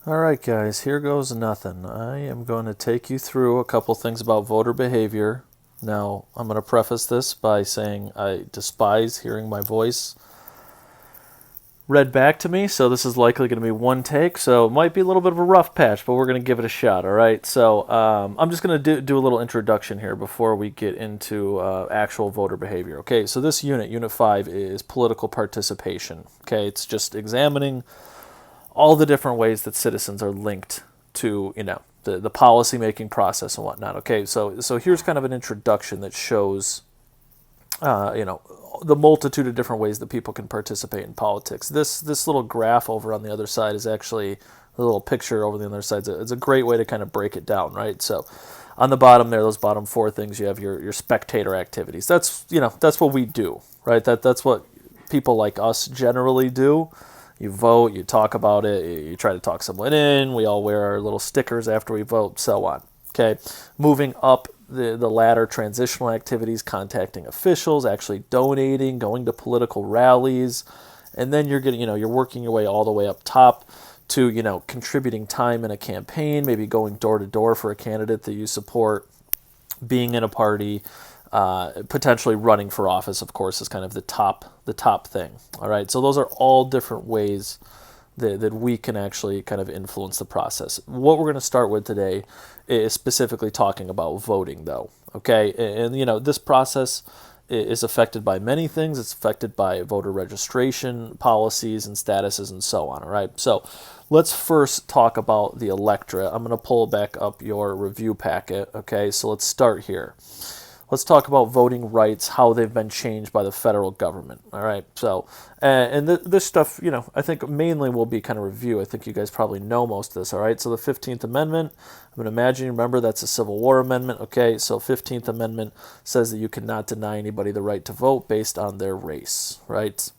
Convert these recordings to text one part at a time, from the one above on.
All right, guys, here goes nothing. I am going to take you through a couple things about voter behavior. Now, I'm going to preface this by saying I despise hearing my voice read back to me, so this is likely going to be one take, so it might be a little bit of a rough patch, but we're going to give it a shot, all right? So I'm just going to do a little introduction here before we get into actual voter behavior. Okay, so this Unit 5, is political participation. Okay, it's just examining all the different ways that citizens are linked to, the policy making process and whatnot. Okay, so here's kind of an introduction that shows, uh, you know, the multitude of different ways that people can participate in politics. This little graph over on the other side is actually a little picture over the other side. It's a great way to kind of break it down, right? So on the bottom there, those bottom four things, you have your spectator activities. That's what we do, right? That's what people like us generally do. You vote, you talk about it, you try to talk someone in, we all wear our little stickers after we vote, so on. Okay, moving up the ladder, transitional activities, contacting officials, actually donating, going to political rallies, and then you're working your way all the way up top to, contributing time in a campaign, maybe going door to door for a candidate that you support, being in a party, potentially running for office, of course, is kind of the top thing. All right, so those are all different ways that we can actually kind of influence the process. What we're going to start with today is specifically talking about voting, though. Okay, and this process is affected by many things. It's affected by voter registration policies and statuses and so on. All right, so let's first talk about the electorate. I'm going to pull back up your review packet. Okay, so let's start here. Let's talk about voting rights, how they've been changed by the federal government. All right. So, and this stuff, I think mainly will be kind of review. I think you guys probably know most of this. All right. So the 15th Amendment, I'm going to imagine you remember that's a Civil War amendment. Okay. So 15th Amendment says that you cannot deny anybody the right to vote based on their race. Right.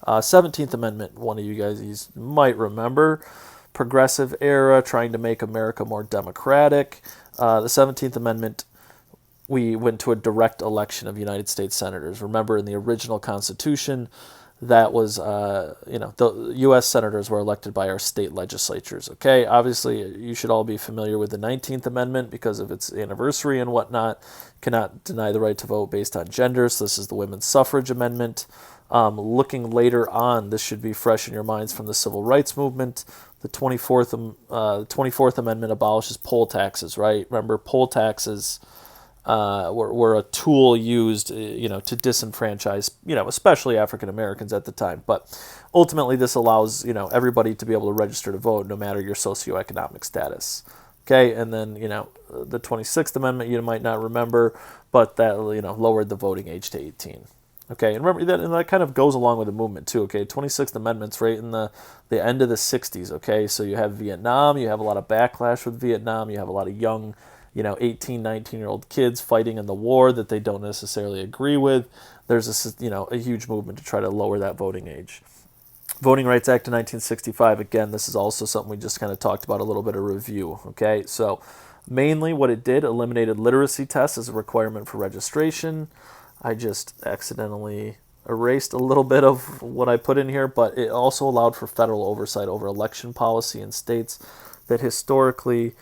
17th Amendment, one of you guys might remember, progressive era, trying to make America more democratic. The 17th Amendment, we went to a direct election of United States senators. Remember, in the original Constitution, that was, the U.S. senators were elected by our state legislatures. Okay, obviously, you should all be familiar with the 19th Amendment because of its anniversary and whatnot. Cannot deny the right to vote based on gender. So this is the Women's Suffrage Amendment. Looking later on, this should be fresh in your minds from the Civil Rights Movement. The 24th Amendment abolishes poll taxes, right? Remember, poll taxes were a tool used, to disenfranchise, especially African Americans at the time. But ultimately, this allows, everybody to be able to register to vote no matter your socioeconomic status. Okay, and then, the 26th Amendment you might not remember, but that, lowered the voting age to 18. Okay, and remember that kind of goes along with the movement too. Okay, 26th Amendment's right in the end of the 60s. Okay, so you have Vietnam, you have a lot of backlash with Vietnam, you have a lot of young 18, 19-year-old kids fighting in the war that they don't necessarily agree with. There's a huge movement to try to lower that voting age. Voting Rights Act of 1965, again, this is also something we just kind of talked about, a little bit of review. Okay, so mainly what it did, eliminated literacy tests as a requirement for registration. I just accidentally erased a little bit of what I put in here, but it also allowed for federal oversight over election policy in states that historically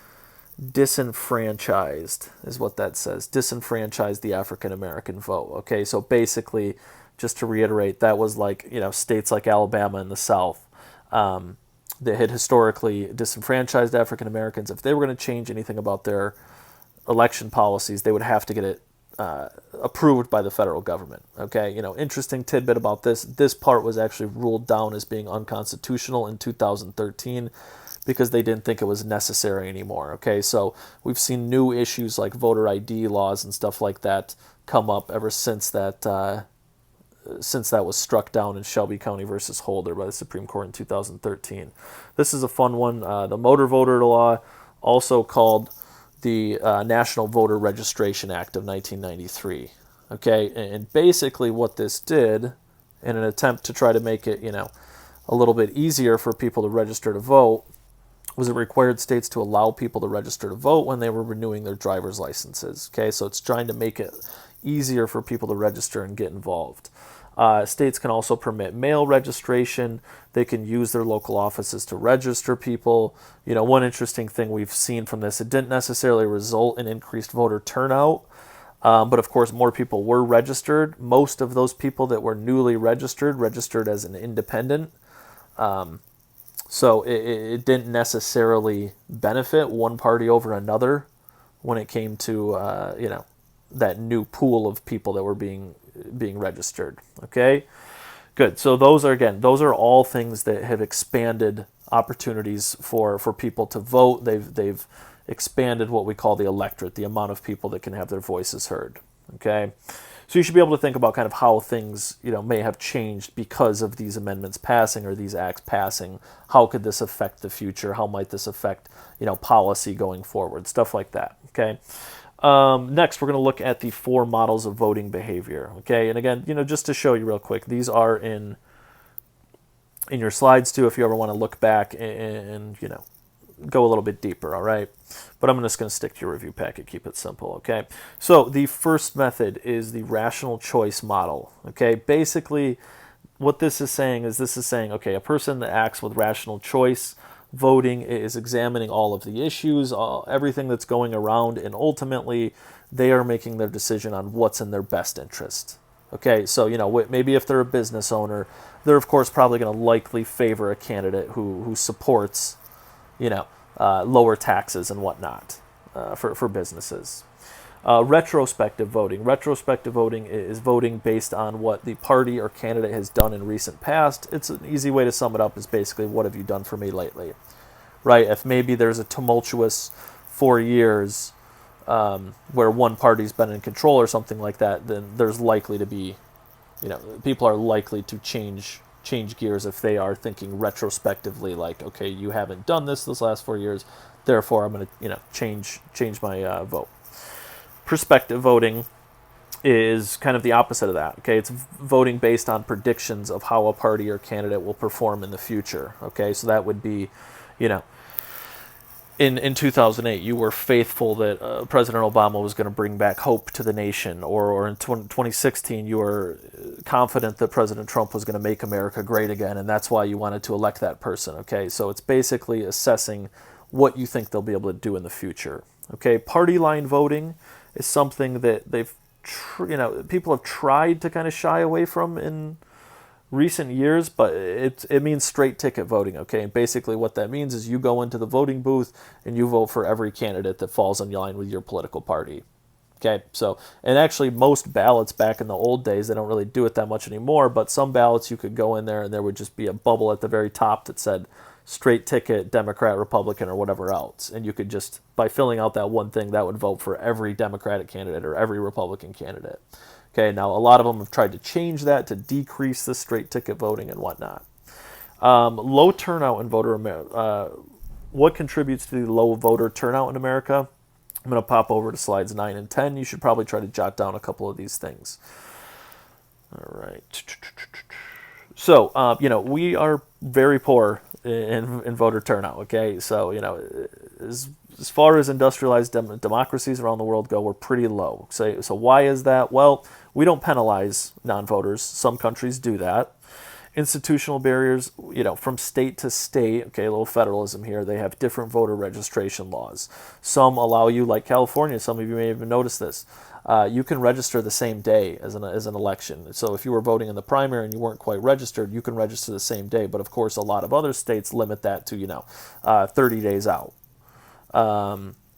disenfranchised, is what that says. Disenfranchised the African American vote. Okay, so basically, just to reiterate, that was like, states like Alabama in the South, that had historically disenfranchised African Americans. If they were going to change anything about their election policies, they would have to get it approved by the federal government. Okay, interesting tidbit about this. This part was actually ruled down as being unconstitutional in 2013 because they didn't think it was necessary anymore. Okay, so we've seen new issues like voter ID laws and stuff like that come up ever since that was struck down in Shelby County versus Holder by the Supreme Court in 2013. This is a fun one. The motor voter law, also called the National Voter Registration Act of 1993. Okay, and basically what this did, in an attempt to try to make it, a little bit easier for people to register to vote, was it required states to allow people to register to vote when they were renewing their driver's licenses. Okay, so it's trying to make it easier for people to register and get involved. States can also permit mail registration. They can use their local offices to register people. One interesting thing we've seen from this, it didn't necessarily result in increased voter turnout, but of course more people were registered. Most of those people that were newly registered as an independent. So it didn't necessarily benefit one party over another when it came to that new pool of people that were being registered. Okay, good. So those are all things that have expanded opportunities for people to vote. They've expanded what we call the electorate, the amount of people that can have their voices heard. Okay, so you should be able to think about kind of how things may have changed because of these amendments passing or these acts passing. How could this affect the future? How might this affect policy going forward? Stuff like that. Okay. Next, we're going to look at the 4 models of voting behavior. Okay, and again, just to show you real quick, these are in your slides too. If you ever want to look back and go a little bit deeper. All right, but I'm just going to stick to your review packet. Keep it simple. Okay, so the first method is the rational choice model. Okay, basically, what this is saying, okay, a person that acts with rational choice voting is examining all of the issues, everything that's going around, and ultimately they are making their decision on what's in their best interest. Okay, so maybe if they're a business owner, they're of course probably going to likely favor a candidate who supports lower taxes and whatnot for businesses. Retrospective voting. Retrospective voting is voting based on what the party or candidate has done in recent past. It's an easy way to sum it up is basically, what have you done for me lately? Right? If maybe there's a tumultuous 4 years where one party's been in control or something like that, then there's likely to be, people are likely to change gears if they are thinking retrospectively, like, okay, you haven't done this last 4 years, therefore I'm going to change my vote. Prospective voting is kind of the opposite of that. Okay, it's voting based on predictions of how a party or candidate will perform in the future. Okay, so that would be, in 2008, you were faithful that President Obama was going to bring back hope to the nation, or in 2016, you were confident that President Trump was going to make America great again, and that's why you wanted to elect that person. Okay, so it's basically assessing what you think they'll be able to do in the future. Okay, party line voting is something that people have tried to kind of shy away from in recent years, but it means straight ticket voting. Okay, and basically what that means is you go into the voting booth and you vote for every candidate that falls in line with your political party. Okay, so, and actually most ballots back in the old days, they don't really do it that much anymore, but some ballots you could go in there and there would just be a bubble at the very top that said straight ticket, Democrat, Republican, or whatever else. And you could just, by filling out that one thing, that would vote for every Democratic candidate or every Republican candidate. Okay, now a lot of them have tried to change that to decrease the straight ticket voting and whatnot. Low turnout in what contributes to the low voter turnout in America? I'm going to pop over to slides 9 and 10. You should probably try to jot down a couple of these things. All right. So, we are very poor in voter turnout, okay? So, as far as industrialized democracies around the world go, we're pretty low. So why is that? Well, we don't penalize non-voters. Some countries do that. Institutional barriers, from state to state, okay, a little federalism here, they have different voter registration laws. Some allow you, like California, some of you may even notice this, you can register the same day as an election. So if you were voting in the primary and you weren't quite registered, you can register the same day. But of course, a lot of other states limit that to, 30 days out. Having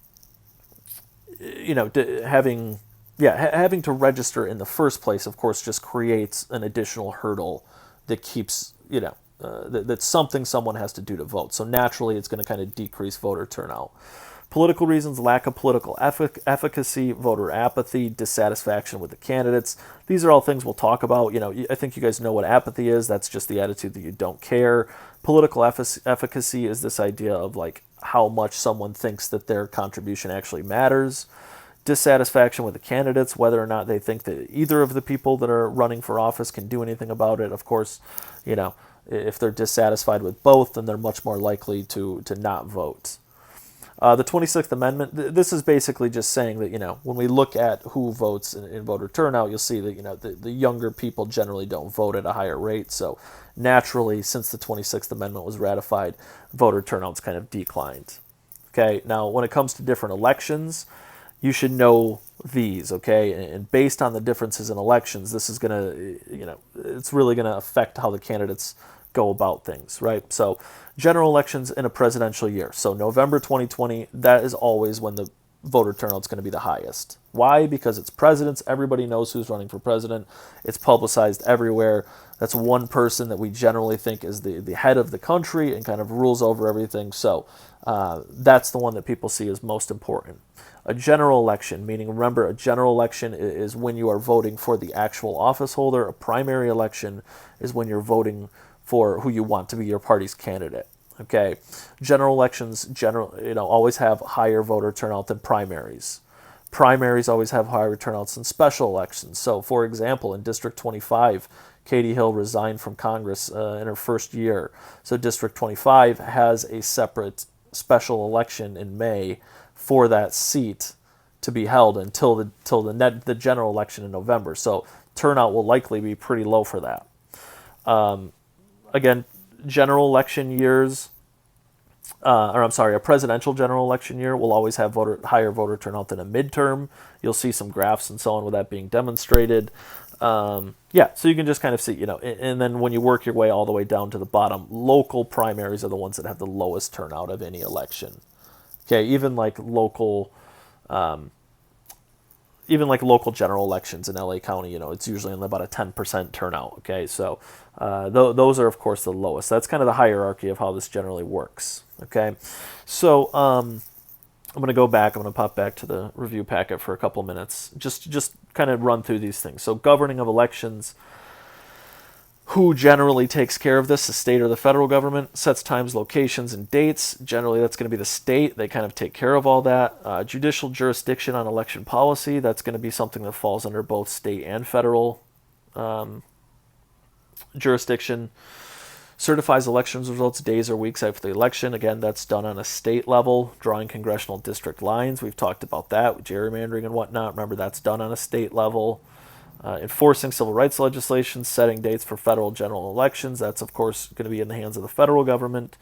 to register in the first place, of course, just creates an additional hurdle that keeps, that's something someone has to do to vote. So naturally, it's going to kind of decrease voter turnout. Political reasons, lack of political efficacy, voter apathy, dissatisfaction with the candidates. These are all things we'll talk about. I think you guys know what apathy is. That's just the attitude that you don't care. Political efficacy is this idea of like how much someone thinks that their contribution actually matters. Dissatisfaction with the candidates, whether or not they think that either of the people that are running for office can do anything about it. Of course, if they're dissatisfied with both, then they're much more likely to not vote. The 26th Amendment, this is basically just saying that, when we look at who votes in voter turnout, you'll see that, the younger people generally don't vote at a higher rate. So naturally, since the 26th Amendment was ratified, voter turnout's kind of declined. Okay, now when it comes to different elections, you should know these, okay? And based on the differences in elections, this is going to, it's really going to affect how the candidates go about things, right? So general elections in a presidential year. So November 2020, that is always when the voter turnout's going to be the highest. Why? Because it's presidents. Everybody knows who's running for president. It's publicized everywhere. That's one person that we generally think is the head of the country and kind of rules over everything. So that's the one that people see as most important. A general election, meaning, remember, a general election is when you are voting for the actual office holder. A primary election is when you're voting for who you want to be your party's candidate. Okay, general elections always have higher voter turnout than primaries. Primaries always have higher turnouts than special elections. So, for example, in District 25, Katie Hill resigned from Congress in her first year. So District 25 has a separate special election in May for that seat to be held until the general election in November. So turnout will likely be pretty low for that. Again, general election years, a presidential general election year will always have higher voter turnout than a midterm. You'll see some graphs and so on with that being demonstrated. So you can just kind of see, and then when you work your way all the way down to the bottom, local primaries are the ones that have the lowest turnout of any election. Okay, even like local general elections in LA County, it's usually only about a 10% turnout. Okay, so those are, of course, the lowest. That's kind of the hierarchy of how this generally works. Okay, so I'm going to go back. I'm going to pop back to the review packet for a couple minutes. Just kind of run through these things. So governing of elections. Who generally takes care of this? The state or the federal government. Sets times, locations, and dates. Generally, that's going to be the state. They kind of take care of all that. Judicial jurisdiction on election policy. That's going to be something that falls under both state and federal jurisdiction. Certifies elections results days or weeks after the election. Again, that's done on a state level. Drawing congressional district lines. We've talked about that with gerrymandering and whatnot. Remember, that's done on a state level. Enforcing civil rights legislation, setting dates for federal general elections. That's, of course, going to be in the hands of the federal government.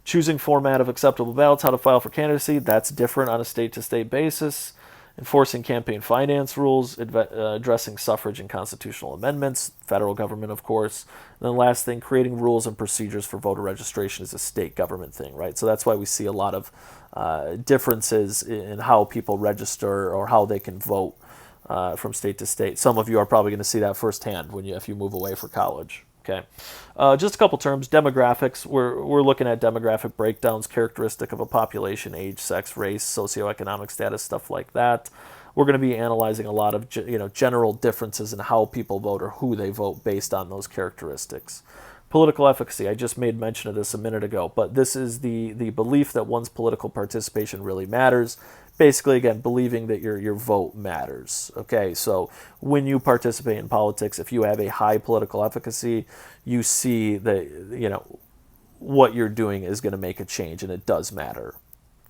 Choosing format of acceptable ballots, how to file for candidacy. That's different on a state-to-state basis. Enforcing campaign finance rules, addressing suffrage and constitutional amendments. Federal government, of course. And then last thing, creating rules and procedures for voter registration is a state government thing, right? So that's why we see a lot of differences in how people register or how they can vote. From state to state. Some of you are probably going to see that firsthand if you move away for college. Okay, just a couple terms. Demographics. We're looking at demographic breakdowns, characteristic of a population, age, sex, race, socioeconomic status, stuff like that. We're going to be analyzing a lot of general differences in how people vote or who they vote based on those characteristics. Political efficacy. I just made mention of this a minute ago, but this is the belief that one's political participation really matters. Basically, again, believing that your vote matters. Okay, so when you participate in politics, if you have a high political efficacy, you see that what you're doing is going to make a change, and it does matter.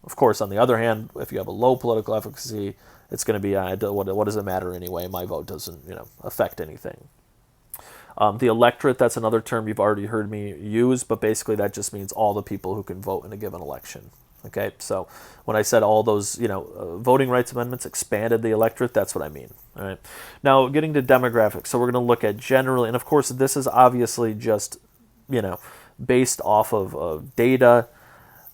Of course, on the other hand, if you have a low political efficacy, it's going to be what does it matter anyway? My vote doesn't affect anything. The electorate, that's another term you've already heard me use, but basically that just means all the people who can vote in a given election. Okay, so when I said all those, voting rights amendments expanded the electorate, that's what I mean. All right. Now, getting to demographics. So we're going to look at generally, and of course, this is obviously just, based off of data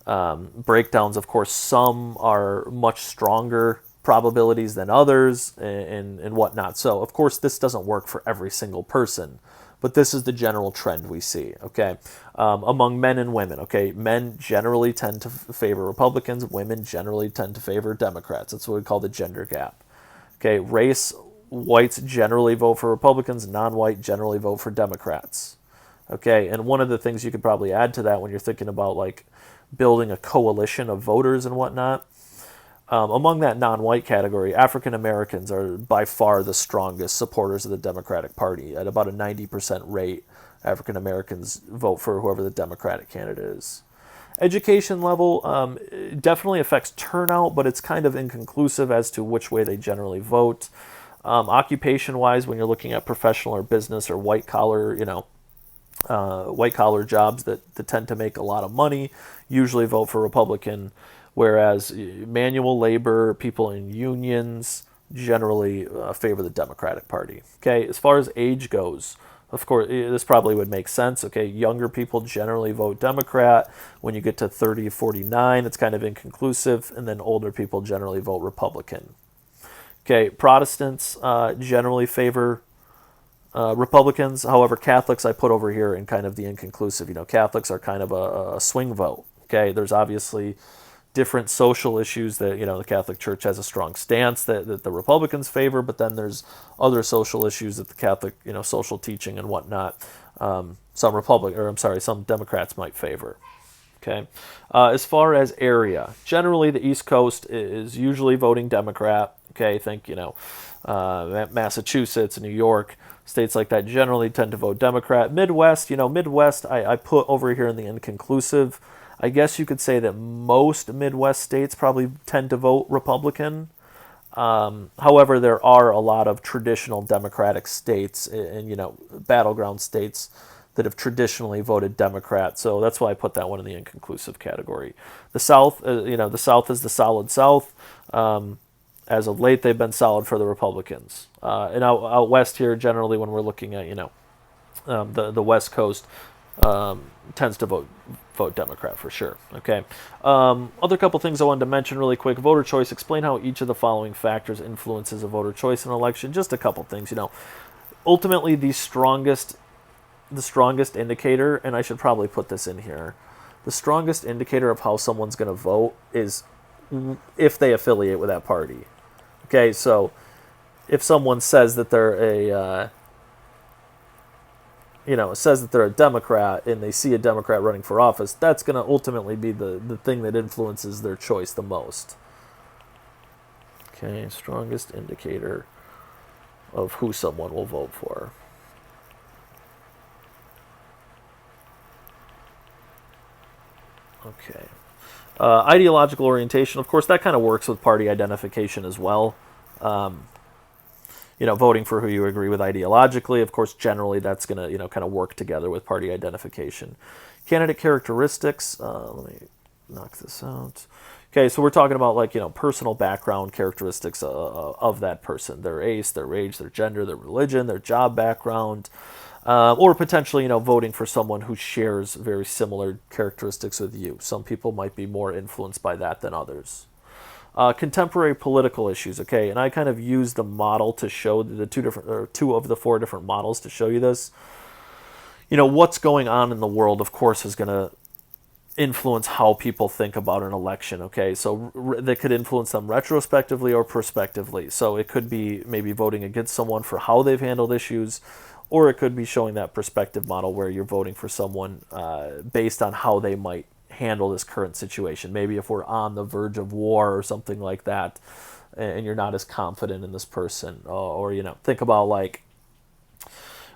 breakdowns. Of course, some are much stronger probabilities than others and whatnot. So, of course, this doesn't work for every single person. But this is the general trend we see, okay? Among men and women, okay? Men generally tend to favor Republicans. Women generally tend to favor Democrats. That's what we call the gender gap. Okay, race, whites generally vote for Republicans. Non-white generally vote for Democrats. Okay, and one of the things you could probably add to that when you're thinking about, like, building a coalition of voters and whatnot, among that non-white category, African Americans are by far the strongest supporters of the Democratic Party. At about a 90% rate, African Americans vote for whoever the Democratic candidate is. Education level definitely affects turnout, but it's kind of inconclusive as to which way they generally vote. Occupation-wise, when you're looking at professional or business or white collar, white collar jobs that tend to make a lot of money, usually vote for Republican, whereas manual labor, people in unions, generally favor the Democratic Party. Okay, as far as age goes, of course, this probably would make sense. Okay, younger people generally vote Democrat. When you get to 30, 49, it's kind of inconclusive, and then older people generally vote Republican. Okay, Protestants generally favor Republicans. However, Catholics I put over here in kind of the inconclusive. Catholics are kind of a swing vote. Okay, there's obviously different social issues that the Catholic Church has a strong stance that the Republicans favor, but then there's other social issues that the Catholic social teaching and whatnot some Democrats might favor. Okay, as far as area, generally the East Coast is usually voting Democrat. Okay, think Massachusetts, New York, states like that generally tend to vote Democrat. Midwest, I put over here in the inconclusive. I guess you could say that most Midwest states probably tend to vote Republican. However, there are a lot of traditional Democratic states and battleground states that have traditionally voted Democrat. So that's why I put that one in the inconclusive category. The South, the South is the solid South. As of late, they've been solid for the Republicans. And out west here, generally, when we're looking at the West Coast, tends to vote Democrat for sure. Okay. Other couple things I wanted to mention really quick. Voter choice. Explain how each of the following factors influences a voter choice in an election. Just a couple things. Ultimately, the strongest indicator, and I should probably put this in here, the strongest indicator of how someone's going to vote is if they affiliate with that party. Okay, so if someone says that they're a Democrat and they see a Democrat running for office, that's going to ultimately be the thing that influences their choice the most. Okay, strongest indicator of who someone will vote for. Okay. Ideological orientation, of course, that kind of works with party identification as well. Voting for who you agree with ideologically, of course, generally that's going to, kind of work together with party identification. Candidate characteristics, let me knock this out. Okay, so we're talking about personal background characteristics of that person, their race, their age, their gender, their religion, their job background, or potentially, voting for someone who shares very similar characteristics with you. Some people might be more influenced by that than others. Contemporary political issues, okay, and I kind of used the model to show two of the four different models to show you this. What's going on in the world, of course, is going to influence how people think about an election, okay? So that could influence them retrospectively or prospectively. So it could be maybe voting against someone for how they've handled issues, or it could be showing that perspective model where you're voting for someone based on how they might handle this current situation. Maybe if we're on the verge of war or something like that, and you're not as confident in this person, or think about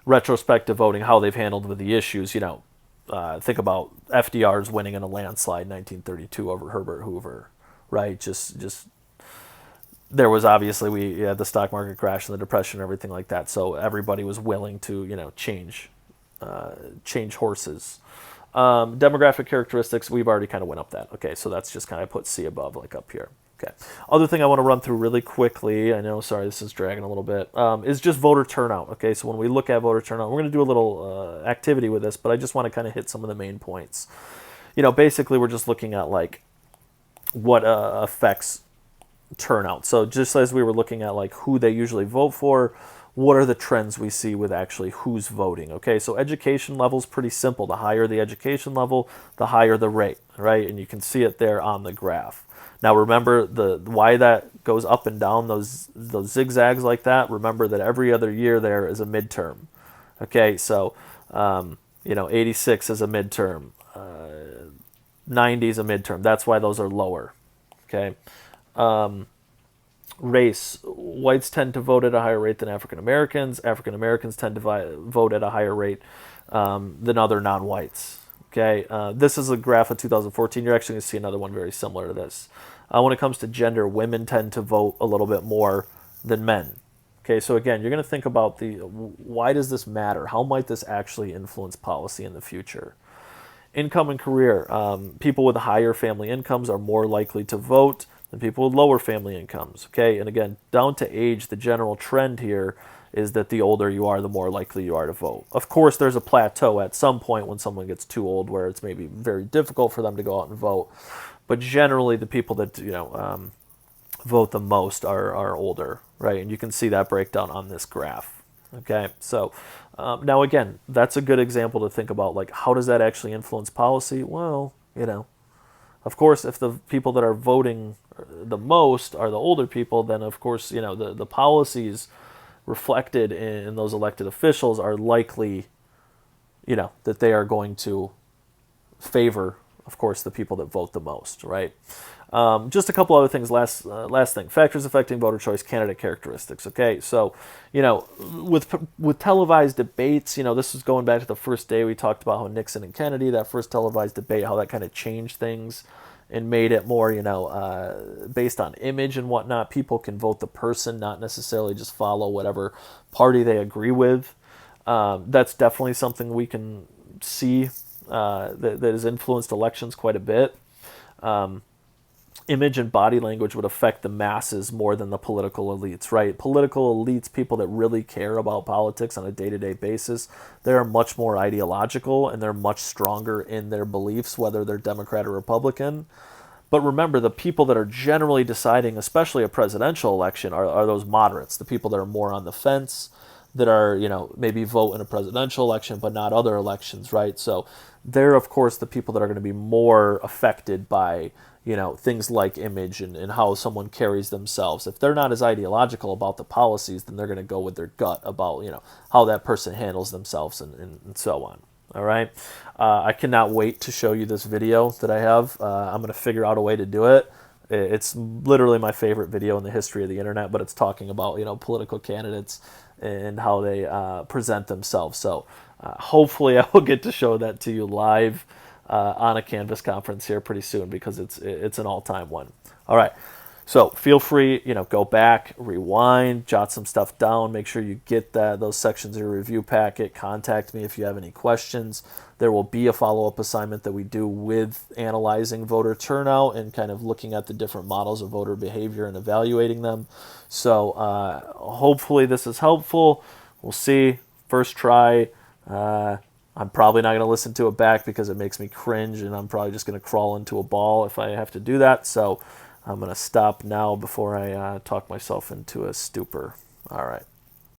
retrospective voting, how they've handled with the issues. Think about FDR's winning in a landslide in 1932 over Herbert Hoover, right? Just there was obviously we had the stock market crash and the depression and everything like that, so everybody was willing to change horses. Demographic characteristics, we've already kind of went up that. Okay, so that's just kind of put C above, up here. Okay. Other thing I want to run through really quickly, I know, sorry, this is dragging a little bit, is just voter turnout. Okay, so when we look at voter turnout, we're going to do a little activity with this, but I just want to kind of hit some of the main points. Basically we're just looking at what affects turnout. So just as we were looking at who they usually vote for, what are the trends we see with actually who's voting? Okay, so education level is pretty simple. The higher the education level, the higher the rate, right? And you can see it there on the graph. Now remember why that goes up and down, those zigzags like that. Remember that every other year there is a midterm. Okay, so 86 is a midterm, 90 is a midterm. That's why those are lower. Okay. Race, whites tend to vote at a higher rate than African Americans. African Americans tend to vote at a higher rate than other non-whites. Okay, this is a graph of 2014. You're actually going to see another one very similar to this. When it comes to gender, women tend to vote a little bit more than men. Okay, so again, you're going to think about why does this matter? How might this actually influence policy in the future? Income and career. People with higher family incomes are more likely to vote than people with lower family incomes. Okay, and again, down to age, the general trend here is that the older you are, the more likely you are to vote. Of course, there's a plateau at some point when someone gets too old where it's maybe very difficult for them to go out and vote. But generally, the people that vote the most are older, right? And you can see that breakdown on this graph. Okay, so now again, that's a good example to think about, like, how does that actually influence policy? Well, of course, if the people that are voting the most are the older people, then of course, the policies reflected in those elected officials are likely, that they are going to favor, of course, the people that vote the most, right? Just a couple other things. Last thing: factors affecting voter choice, candidate characteristics. Okay, so with televised debates, this is going back to the first day we talked about how Nixon and Kennedy, that first televised debate, how that kind of changed things and made it more, based on image and whatnot. People can vote the person, not necessarily just follow whatever party they agree with. That's definitely something we can see that has influenced elections quite a bit. Image and body language would affect the masses more than the political elites, right? Political elites, people that really care about politics on a day-to-day basis, they're much more ideological and they're much stronger in their beliefs, whether they're Democrat or Republican. But remember, the people that are generally deciding, especially a presidential election, are those moderates, the people that are more on the fence, that are, maybe vote in a presidential election, but not other elections, right? So they're, of course, the people that are going to be more affected by, things like image and how someone carries themselves. If they're not as ideological about the policies, then they're going to go with their gut about, how that person handles themselves and so on. All right. I cannot wait to show you this video that I have. I'm going to figure out a way to do it. It's literally my favorite video in the history of the internet, but it's talking about, political candidates and how they present themselves. So hopefully I will get to show that to you live on a Canvas conference here pretty soon, because it's an all-time one. All right. So feel free, go back, rewind, jot some stuff down, make sure you get those sections of your review packet. Contact me if you have any questions. There will be a follow-up assignment that we do with analyzing voter turnout and kind of looking at the different models of voter behavior and evaluating them. So hopefully this is helpful. We'll see. First try. I'm probably not going to listen to it back because it makes me cringe, and I'm probably just going to crawl into a ball if I have to do that. So I'm going to stop now before I talk myself into a stupor. All right.